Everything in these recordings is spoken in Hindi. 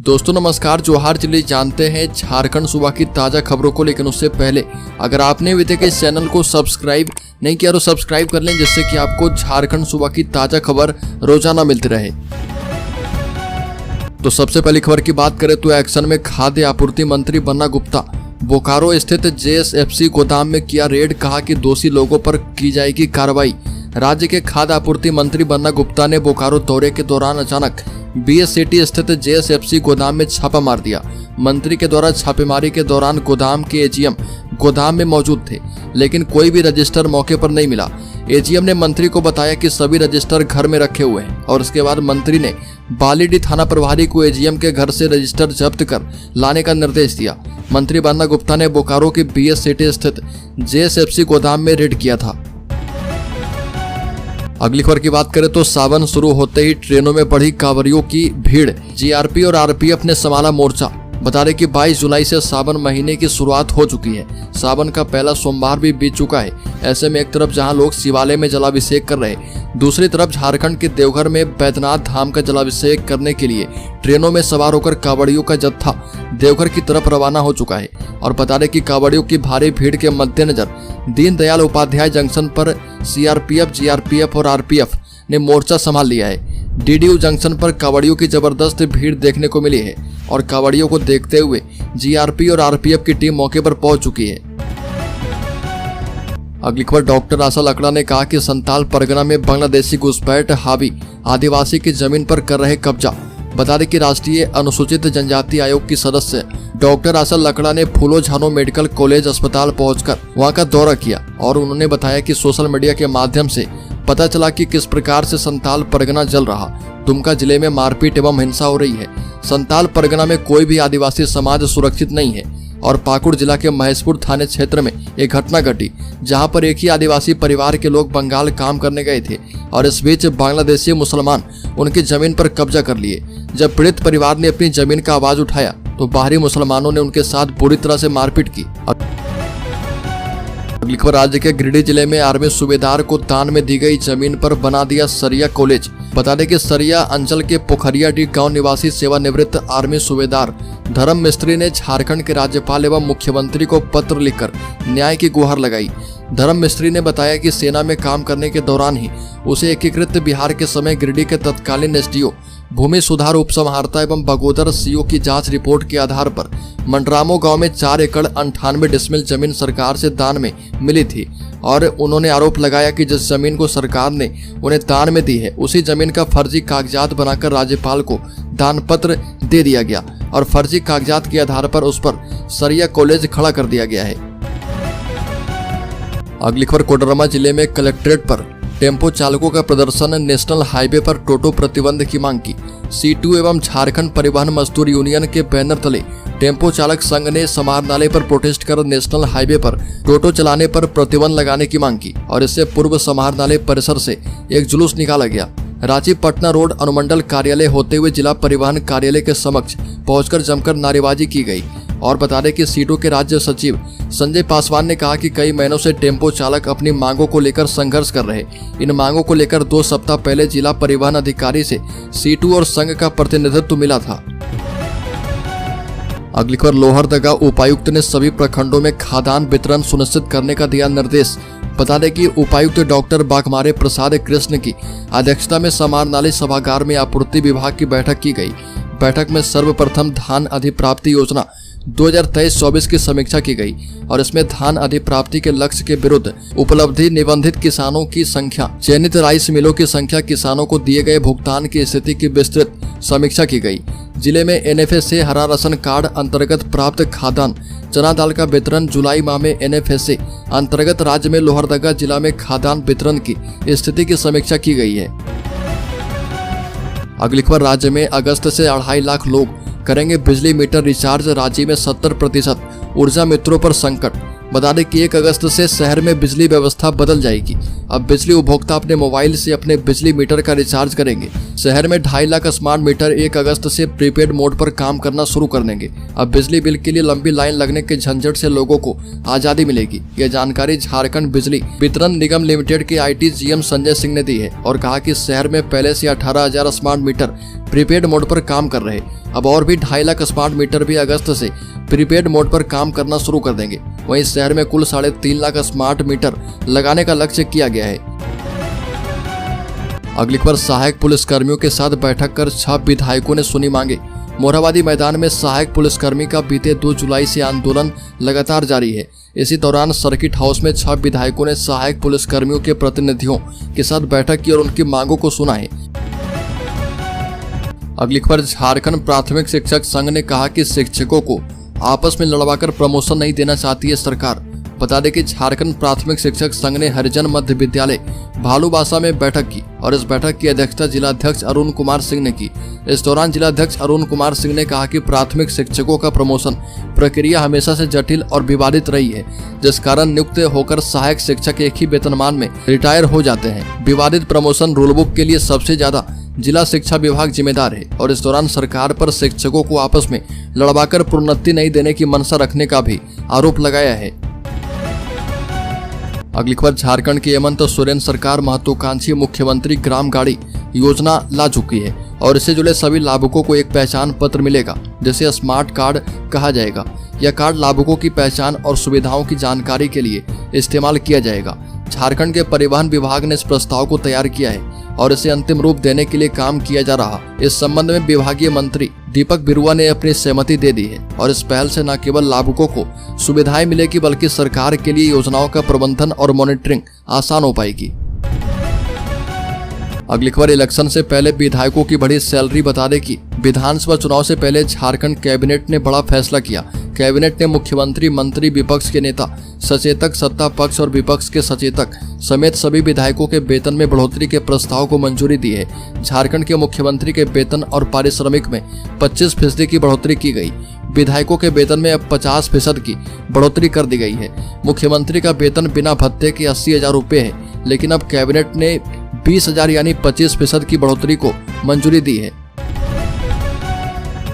दोस्तों नमस्कार, जोहार। चलिए जानते हैं झारखंड सूबा की ताज़ा खबरों को, लेकिन उससे पहले अगर आपने अभी तक इस चैनल को सब्सक्राइब नहीं किया तो सब्सक्राइब कर लें, जिससे कि आपको झारखंड सूबा की ताज़ा खबर रोजाना मिलती रहे। तो सबसे पहली खबर की बात करें तो एक्शन में खाद्य आपूर्ति मंत्री बन्ना गुप्ता। बोकारो स्थित JSFC गोदाम में किया रेड, कहा कि दोषी लोगों पर की जाएगी कार्रवाई। राज्य के खाद्य आपूर्ति मंत्री बन्ना गुप्ता ने बोकारो दौरे के दौरान अचानक BSCT स्थित JSFC गोदाम में छापा मार दिया। मंत्री के द्वारा छापेमारी के दौरान गोदाम के AGM गोदाम में मौजूद थे, लेकिन कोई भी रजिस्टर मौके पर नहीं मिला। AGM ने मंत्री को बताया कि सभी रजिस्टर घर में रखे हुए हैं और उसके बाद मंत्री ने बालीडीह थाना प्रभारी को AGM के घर से रजिस्टर जब्त कर लाने का निर्देश दिया। मंत्री बन्ना गुप्ता ने बोकारो के BSCT स्थित JSFC गोदाम में रेड किया था। अगली खबर की बात करें तो सावन शुरू होते ही ट्रेनों में बढ़ी कांवरियों की भीड़। GRP और RPF ने संभाला मोर्चा। बता दें कि 22 जुलाई से सावन महीने की शुरुआत हो चुकी है। सावन का पहला सोमवार भी बीत चुका है। ऐसे में एक तरफ जहां लोग शिवालय में जलाभिषेक कर रहे, दूसरी तरफ झारखंड के देवघर में बैद्यनाथ धाम का जलाभिषेक करने के लिए ट्रेनों में सवार होकर कांवड़ियों का जत्था देवघर की तरफ रवाना हो चुका है। और बता दें कि कांवड़ियों की भारी भीड़ के मद्देनजर दीनदयाल उपाध्याय जंक्शन पर CRPF, GRPF और RPF ने मोर्चा संभाल लिया है। DDU जंक्शन पर कांवड़ियों की जबरदस्त भीड़ देखने को मिली है और कांवड़ियों को देखते हुए GRP और RPF की टीम मौके पर पहुंच चुकी है। अगली खबर, डॉक्टर आशा लकड़ा ने कहा कि संताल परगना में बांग्लादेशी घुसपैठ हावी आदिवासी की जमीन पर कर रहे कब्जा। बता दें कि राष्ट्रीय अनुसूचित जनजाति आयोग की सदस्य डॉक्टर आशा लकड़ा ने फूलो झानो मेडिकल कॉलेज अस्पताल पहुंचकर वहां का दौरा किया और उन्होंने बताया कि सोशल मीडिया के माध्यम से पता चला कि किस प्रकार से संताल परगना जल रहा। दुमका जिले में मारपीट एवं हिंसा हो रही है। संताल परगना में कोई भी आदिवासी समाज सुरक्षित नहीं है और पाकुड़ जिला के महेशपुर थाने क्षेत्र में एक घटना घटी, जहां पर एक ही आदिवासी परिवार के लोग बंगाल काम करने गए थे और इस बीच बांग्लादेशी मुसलमान उनकी जमीन पर कब्जा कर लिए। जब पीड़ित परिवार ने अपनी जमीन का आवाज उठाया तो बाहरी मुसलमानों ने उनके साथ बुरी तरह से मारपीट की। अगली खबर, राज्य के गिरिडीह जिले में आर्मी सूबेदार को दान में दी गई जमीन पर बना दिया सरिया कॉलेज। बता दें कि सरिया अंचल के पोखरियाडीह गांव निवासी सेवानिवृत्त आर्मी सूबेदार धर्म मिस्त्री ने झारखंड के राज्यपाल एवं मुख्यमंत्री को पत्र लिखकर न्याय की गुहार लगाई। धर्म मिस्त्री ने बताया कि सेना में काम करने के दौरान ही उसे एकीकृत बिहार के समय गिरिडीह के तत्कालीन SDO भूमि सुधार उपसमहारता एवं बगोदर CO की जांच रिपोर्ट के आधार पर मंडरामो गांव में 4 एकड़ 98 डिसमिल जमीन सरकार से दान में मिली थी और उन्होंने आरोप लगाया कि जिस जमीन को सरकार ने उन्हें दान में दी है, उसी जमीन का फर्जी कागजात बनाकर राज्यपाल को दान पत्र दे दिया गया और फर्जी कागजात के आधार पर उस पर सरिया कॉलेज खड़ा कर दिया गया है। अगली खबर, कोडरमा जिले में कलेक्ट्रेट पर टेम्पो चालकों का प्रदर्शन। नेशनल हाईवे पर टोटो प्रतिबंध की मांग की। C2 एवं झारखंड परिवहन मजदूर यूनियन के बैनर तले टेम्पो चालक संघ ने समाहरणालय पर प्रोटेस्ट कर नेशनल हाईवे पर टोटो चलाने पर प्रतिबंध लगाने की मांग की और इससे पूर्व समाहरणालय परिसर से एक जुलूस निकाला गया। रांची पटना रोड अनुमंडल कार्यालय होते हुए जिला परिवहन कार्यालय के समक्ष पहुंचकर जमकर नारेबाजी की गई। और बता दें कि C2 के राज्य सचिव संजय पासवान ने कहा कि कई महीनों से टेम्पो चालक अपनी मांगों को लेकर संघर्ष कर रहे। इन मांगों को लेकर 2 सप्ताह पहले जिला परिवहन अधिकारी से C2 और संघ का प्रतिनिधित्व मिला था। अगली खबर, लोहरदगा उपायुक्त ने सभी प्रखंडों में खाद्यान्न वितरण सुनिश्चित करने का दिया निर्देश। बता दें कि उपायुक्त डॉक्टर बाघमारे प्रसाद कृष्ण की अध्यक्षता में समाहरणालय सभागार में आपूर्ति विभाग की बैठक की गई। बैठक में सर्वप्रथम धान अधिप्राप्ति योजना 2023-24 की समीक्षा की गई और इसमें धान अधिप्राप्ति के लक्ष्य के विरुद्ध उपलब्धि, निबंधित किसानों की संख्या, चयनित राइस मिलों की संख्या, किसानों को दिए गए भुगतान की स्थिति की विस्तृत समीक्षा की गई। जिले में NFSA हरा राशन कार्ड अंतर्गत प्राप्त खाद्यान्न, चना दाल का वितरण। जुलाई माह में NFSA अंतर्गत राज्य में लोहरदगा जिला में खाद्यान्न वितरण की स्थिति की समीक्षा की गई है। अगली खबर, राज्य में अगस्त से 2.5 लाख लोग करेंगे बिजली मीटर रिचार्ज। राज्य में 70% ऊर्जा मित्रों पर संकट। बता दें कि 1 अगस्त से शहर में बिजली व्यवस्था बदल जाएगी। अब बिजली उपभोक्ता अपने मोबाइल से अपने बिजली मीटर का रिचार्ज करेंगे। शहर में 2.5 लाख स्मार्ट मीटर 1 अगस्त से प्रीपेड मोड पर काम करना शुरू कर देंगे। अब बिजली बिल के लिए लंबी लाइन लगने के झंझट से लोगों को आजादी मिलेगी। यह जानकारी झारखंड बिजली वितरण निगम लिमिटेड के IT GM संजय सिंह ने दी है और कहा कि शहर में पहले से 18,000 स्मार्ट मीटर प्रीपेड मोड पर काम कर रहे। अब और भी 2.5 लाख स्मार्ट मीटर भी अगस्त से प्रीपेड मोड पर काम करना शुरू कर देंगे। वहीं शहर में कुल 3.5 लाख स्मार्ट मीटर लगाने का लक्ष्य किया गया है। अगली खबर, सहायक पुलिसकर्मियों के साथ बैठक कर 6 विधायकों ने सुनी मांगे। मोरहाबादी मैदान में सहायक पुलिसकर्मी का बीते 2 जुलाई से आंदोलन लगातार जारी है। इसी दौरान सर्किट हाउस में 6 विधायकों ने सहायक पुलिसकर्मियों के प्रतिनिधियों के साथ बैठक की और उनकी मांगों को सुना है। अगली खबर, झारखंड प्राथमिक शिक्षक संघ ने कहा कि शिक्षकों को आपस में लड़वाकर प्रमोशन नहीं देना चाहती है सरकार। बता दें कि झारखंड प्राथमिक शिक्षक संघ ने हरिजन मध्य विद्यालय भालूबासा में बैठक की और इस बैठक की अध्यक्षता जिलाध्यक्ष अरुण कुमार सिंह ने की। इस दौरान जिलाध्यक्ष अरुण कुमार सिंह ने कहा कि प्राथमिक शिक्षकों का प्रमोशन प्रक्रिया हमेशा से जटिल और विवादित रही है, जिस कारण नियुक्त होकर सहायक शिक्षक एक ही वेतनमान में रिटायर हो जाते हैं। विवादित प्रमोशन रूलबुक के लिए सबसे ज्यादा जिला शिक्षा विभाग जिम्मेदार है और इस दौरान सरकार पर शिक्षकों को आपस में लड़वाकर प्रोन्नति नहीं देने की मंशा रखने का भी आरोप लगाया है। अगली खबर, झारखंड की हेमंत सोरेन सरकार महत्वाकांक्षी मुख्यमंत्री ग्राम गाड़ी योजना ला चुकी है और इससे जुड़े सभी लाभुकों को एक पहचान पत्र मिलेगा, जिसे स्मार्ट कार्ड कहा जाएगा। यह कार्ड लाभुकों की पहचान और सुविधाओं की जानकारी के लिए इस्तेमाल किया जाएगा। झारखंड के परिवहन विभाग ने इस प्रस्ताव को तैयार किया है और इसे अंतिम रूप देने के लिए काम किया जा रहा। इस संबंध में विभागीय मंत्री दीपक बिरुआ ने अपनी सहमति दे दी है और इस पहल से न केवल लाभुकों को सुविधाएं मिलेगी बल्कि सरकार के लिए योजनाओं का प्रबंधन और मॉनिटरिंग आसान हो पाएगी। अगली खबर, इलेक्शन से पहले विधायकों की बढ़ी सैलरी। बता दें कि विधानसभा चुनाव से पहले झारखंड कैबिनेट ने बड़ा फैसला किया। कैबिनेट ने मुख्यमंत्री, मंत्री, विपक्ष के नेता, सचेतक, सत्ता पक्ष और विपक्ष के सचेतक समेत सभी विधायकों के वेतन में बढ़ोतरी के प्रस्ताव को मंजूरी दी है। झारखंड के मुख्यमंत्री के वेतन और पारिश्रमिक में 25% की बढ़ोतरी की गई। विधायकों के वेतन में अब 50% की बढ़ोतरी कर दी गई है। मुख्यमंत्री का वेतन बिना भत्ते के 80,000 रुपये है, लेकिन अब कैबिनेट ने 20,000 यानी 25% की बढ़ोतरी को मंजूरी दी है।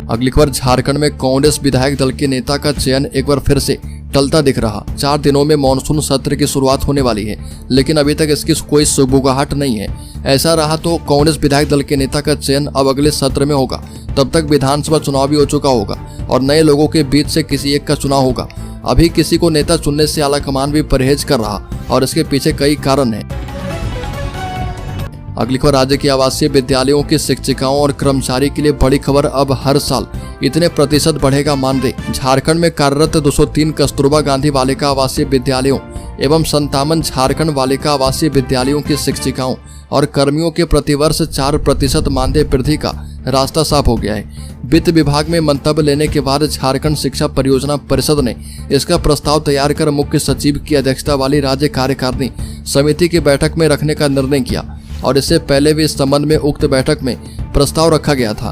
अगली खबर, झारखंड में कांग्रेस विधायक दल के नेता का चयन एक बार फिर से टलता दिख रहा। 4 दिनों में मानसून सत्र की शुरुआत होने वाली है, लेकिन अभी तक इसकी कोई सुगबुगाहट नहीं है। ऐसा रहा तो कांग्रेस विधायक दल के नेता का चयन अब अगले सत्र में होगा। तब तक विधानसभा चुनाव भी हो चुका होगा और नए लोगों के बीच से किसी एक का चुनाव होगा। अभी किसी को नेता चुनने से आलाकमान भी परहेज कर रहा और इसके पीछे कई कारण है। अगली खबर, राज्य के आवासीय विद्यालयों के शिक्षिकाओं और कर्मचारी के लिए बड़ी खबर। अब हर साल इतने प्रतिशत बढ़ेगा मानदेय। झारखंड में कार्यरत 203 कस्तूरबा गांधी बालिका आवासीय विद्यालयों एवं 57 झारखंड बालिका आवासीय विद्यालयों के शिक्षिकाओं और कर्मियों के प्रतिवर्ष 4% मानदेय वृद्धि का रास्ता साफ हो गया है। वित्त विभाग में मंतव्य लेने के बाद झारखंड शिक्षा परियोजना परिषद ने इसका प्रस्ताव तैयार कर मुख्य सचिव की अध्यक्षता वाली राज्य कार्यकारिणी समिति की बैठक में रखने का निर्णय किया और इससे पहले भी इस संबंध में उक्त बैठक में प्रस्ताव रखा गया था।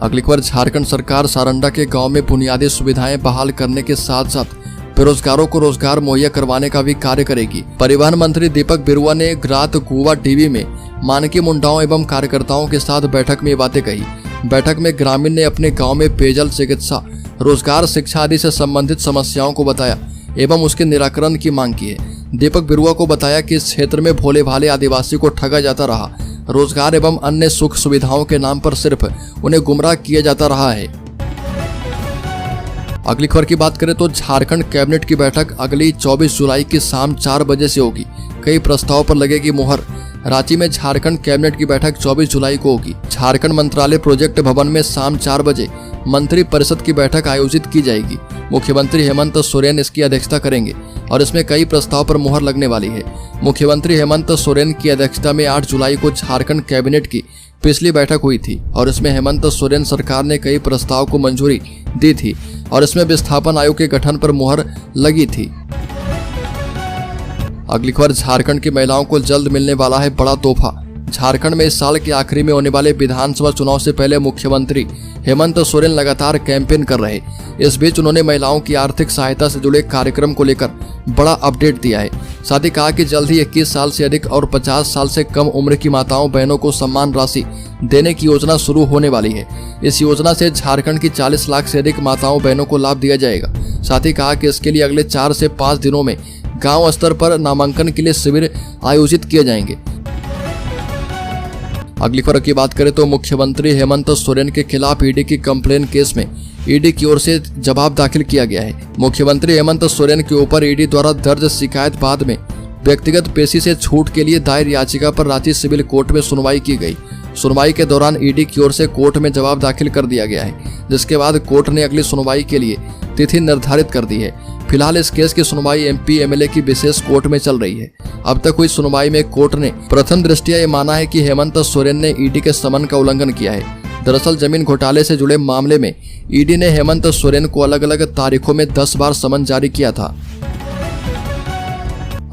अगली खबर, झारखंड सरकार सारंडा के गांव में बुनियादी सुविधाएं बहाल करने के साथ साथ बेरोजगारों को रोजगार मुहैया करवाने का भी कार्य करेगी। परिवहन मंत्री दीपक बिरुआ ने रात गोवा टीवी में मानकी मुंडाओं एवं कार्यकर्ताओं के साथ बैठक में ये बातें कही। बैठक में ग्रामीण ने अपने गाँव में पेयजल, चिकित्सा, रोजगार, शिक्षा आदि से संबंधित समस्याओं को बताया एवं उसके निराकरण की मांग की है। दीपक बिरुआ को बताया कि इस क्षेत्र में भोले भाले आदिवासी को ठगा जाता रहा। रोजगार एवं अन्य सुख सुविधाओं के नाम पर सिर्फ उन्हें गुमराह किया जाता रहा है। अगली खबर की बात करें तो झारखंड कैबिनेट की बैठक अगली 24 जुलाई की शाम 4 बजे से होगी। कई प्रस्ताव पर लगेगी मुहर। रांची में झारखंड कैबिनेट की बैठक 24 जुलाई को होगी। झारखंड मंत्रालय प्रोजेक्ट भवन में शाम 4 बजे मंत्री परिषद की बैठक आयोजित की जाएगी। मुख्यमंत्री हेमंत सोरेन इसकी अध्यक्षता करेंगे और इसमें कई प्रस्ताव पर मुहर लगने वाली है। मुख्यमंत्री हेमंत सोरेन की अध्यक्षता में 8 जुलाई को झारखंड कैबिनेट की पिछली बैठक हुई थी और इसमें हेमंत सोरेन सरकार ने कई प्रस्ताव को मंजूरी दी थी और इसमें विस्थापन आयोग के गठन पर मुहर लगी थी। अगली खबर, झारखंड की महिलाओं को जल्द मिलने वाला है बड़ा तोहफा। झारखंड में इस साल के आखिरी में होने वाले विधानसभा चुनाव से पहले मुख्यमंत्री हेमंत सोरेन लगातार कैंपेन कर रहे। इस बीच उन्होंने महिलाओं की आर्थिक सहायता से जुड़े कार्यक्रम को लेकर बड़ा अपडेट दिया है। साथ ही कहा कि जल्द ही 21 साल से अधिक और 50 साल से कम उम्र की माताओं बहनों को सम्मान राशि देने की योजना शुरू होने वाली है। इस योजना से झारखंड की 40 लाख से अधिक माताओं बहनों को लाभ दिया जाएगा। साथ ही कहा कि इसके लिए अगले 4 से 5 दिनों में गाँव स्तर पर नामांकन के लिए शिविर आयोजित किए जाएंगे। अगली खबर की बात करें तो मुख्यमंत्री हेमंत सोरेन के खिलाफ ईडी की कंप्लेन केस में ईडी की ओर से जवाब दाखिल किया गया है। मुख्यमंत्री हेमंत सोरेन के ऊपर ईडी द्वारा दर्ज शिकायत बाद में व्यक्तिगत पेशी से छूट के लिए दायर याचिका पर रांची सिविल कोर्ट में सुनवाई की गई। सुनवाई के दौरान ईडी की ओर से कोर्ट में जवाब दाखिल कर दिया गया है, जिसके बाद कोर्ट ने अगली सुनवाई के लिए तिथि निर्धारित कर दी है। फिलहाल इस केस की सुनवाई एमपी एमएलए की विशेष कोर्ट में चल रही है। अब तक हुई सुनवाई में कोर्ट ने प्रथम दृष्टया ये माना है कि हेमंत सोरेन ने ईडी के समन का उल्लंघन किया है। दरअसल जमीन घोटाले से जुड़े मामले में ईडी ने हेमंत सोरेन को अलग अलग तारीखों में 10 बार समन जारी किया था।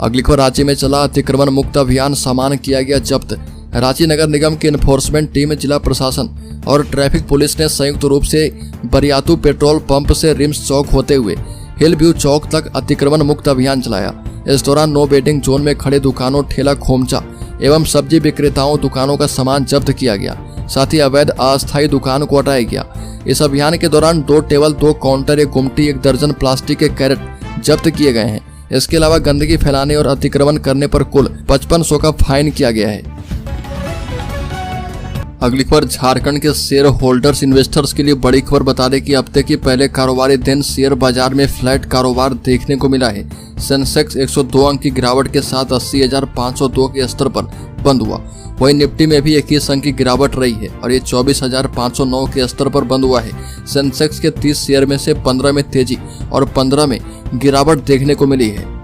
अगली खबर, रांची में चला अतिक्रमण मुक्त अभियान, सामान किया गया जब्त। रांची नगर निगम की एनफोर्समेंट टीम, जिला प्रशासन और ट्रैफिक पुलिस ने संयुक्त रूप से बरियातू पेट्रोल पंप से रिम्स चौक होते हुए हिल व्यू चौक तक अतिक्रमण मुक्त अभियान चलाया। इस दौरान नो बेडिंग जोन में खड़े दुकानों, ठेला खोमचा एवं सब्जी विक्रेताओं दुकानों का सामान जब्त किया गया। साथ ही अवैध अस्थायी दुकान को हटाया गया। इस अभियान के दौरान 2 टेबल, 2 काउंटर, 1 गुमटी, 1 दर्जन प्लास्टिक के कैरेट जब्त किए गए हैं। इसके अलावा गंदगी फैलाने और अतिक्रमण करने पर कुल 5500 का फाइन किया गया है। अगली खबर, झारखंड के शेयर होल्डर्स इन्वेस्टर्स के लिए बड़ी खबर। बता दें कि हफ्ते के पहले कारोबारी दिन शेयर बाजार में फ्लैट कारोबार देखने को मिला है। सेंसेक्स 102 अंक की गिरावट के साथ 80,502 के स्तर पर बंद हुआ। वहीं निफ्टी में भी 21 अंक की गिरावट रही है और ये 24,509 के स्तर पर बंद हुआ है। सेंसेक्स के 30 शेयर में से 15 में तेजी और 15 में गिरावट देखने को मिली है।